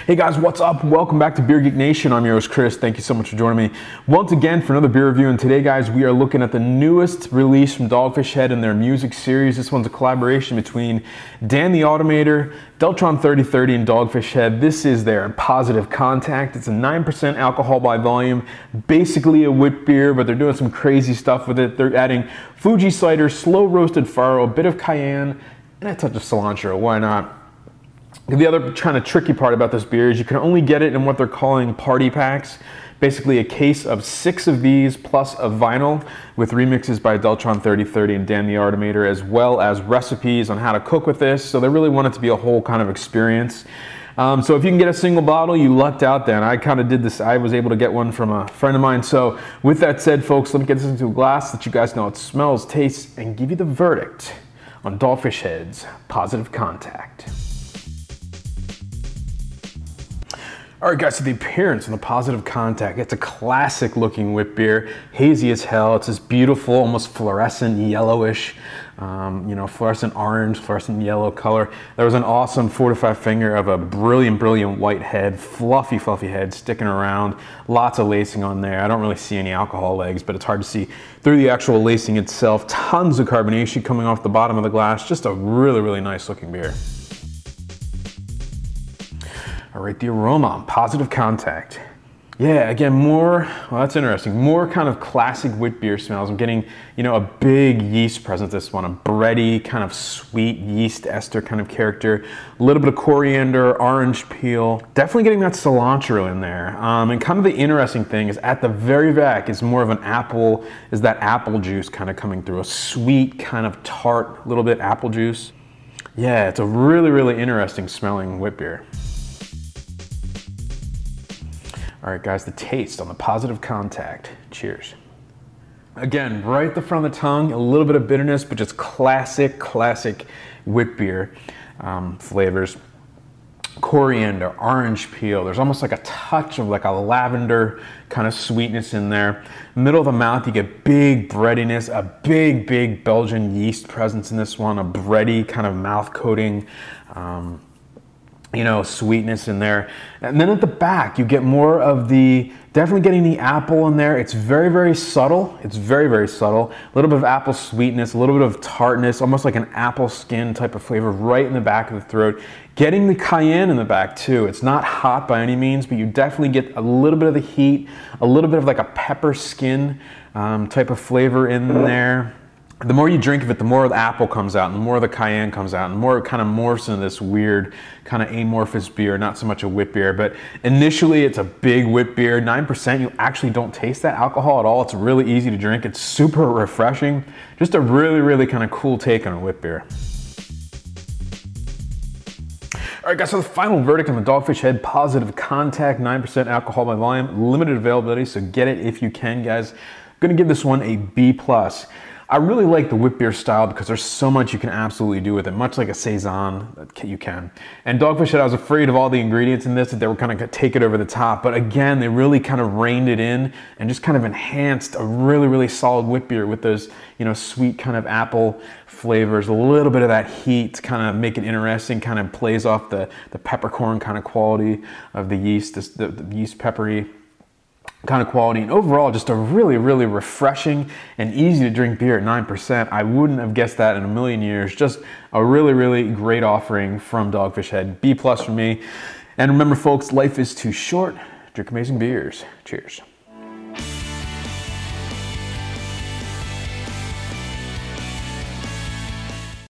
Hey guys, what's up? Welcome back to Beer Geek Nation. I'm your host Chris. Thank you so much for joining me once again for another beer review. And today, guys, we are looking at the newest release from Dogfish Head in their music series. This one's a collaboration between Dan the Automator, Deltron 3030, and Dogfish Head. This is their Positive Contact. It's a 9% alcohol by volume, basically a wit beer, but they're doing some crazy stuff with it. They're adding Fuji cider, slow-roasted farro, a bit of cayenne, and a touch of cilantro. Why not? The other kind of tricky part about this beer is you can only get it in what they're calling party packs. Basically a case of 6 of these plus a vinyl with remixes by Deltron 3030 and Dan the Automator, as well as recipes on how to cook with this. So they really want it to be a whole kind of experience. So if you can get a single bottle, you lucked out then. I kind of did this. I was able to get one from a friend of mine. So with that said, folks, let me get this into a glass that you guys know it smells, tastes, and give you the verdict on Dogfish Head's Positive Contact. All right, guys, so the appearance on the Positive Contact, it's a classic looking wit beer, hazy as hell. It's this beautiful, almost fluorescent yellowish, fluorescent orange, fluorescent yellow color. There was an awesome 4 to 5 finger of a brilliant white head, fluffy head sticking around, lots of lacing on there. I don't really see any alcohol legs, but it's hard to see through the actual lacing itself. Tons of carbonation coming off the bottom of the glass. Just a really nice looking beer. All right, the aroma on Positive Contact. Yeah, again, well, that's interesting. More kind of classic wit beer smells. I'm getting, a big yeast presence this one, a bready, kind of sweet yeast ester kind of character. A little bit of coriander, orange peel. Definitely getting that cilantro in there. And kind of the interesting thing is at the very back is more of an apple, is that apple juice kind of coming through. A sweet, kind of tart, little bit apple juice. Yeah, it's a really interesting smelling wit beer. All right, guys, the taste on the Positive Contact. Cheers. Again, right at the front of the tongue, a little bit of bitterness, but just classic wit beer flavors. Coriander, orange peel. There's almost like a touch of like a lavender kind of sweetness in there. Middle of the mouth, you get big breadiness, a big Belgian yeast presence in this one, a bready kind of mouth coating. Sweetness in there. And then at the back, you get more of definitely getting the apple in there. It's very subtle. It's very subtle. A little bit of apple sweetness, a little bit of tartness, almost like an apple skin type of flavor right in the back of the throat. Getting the cayenne in the back too. It's not hot by any means, but you definitely get a little bit of the heat, a little bit of like a pepper skin type of flavor in there. The more you drink of it, the more the apple comes out, and the more the cayenne comes out, and the more it kind of morphs into this weird kind of amorphous beer, not so much a wit beer. But initially, it's a big wit beer. 9%, you actually don't taste that alcohol at all. It's really easy to drink. It's super refreshing. Just a really kind of cool take on a wit beer. All right, guys, so the final verdict on the Dogfish Head Positive Contact, 9% alcohol by volume, limited availability, so get it if you can, guys. I'm gonna give this one a B+. I really like the wit beer style because there's so much you can absolutely do with it, much like a Saison that you can. And Dogfish Head, I was afraid of all the ingredients in this, that they were kind of take it over the top, but again, they really kind of reined it in and just kind of enhanced a really solid wit beer with those, sweet kind of apple flavors, a little bit of that heat to kind of make it interesting, kind of plays off the peppercorn kind of quality of the yeast, the yeast peppery kind of quality, and overall just a really refreshing and easy to drink beer at 9%. I wouldn't have guessed that in a million years. Just a really great offering from Dogfish Head. B+ for me. And remember, folks, life is too short. Drink amazing beers. Cheers.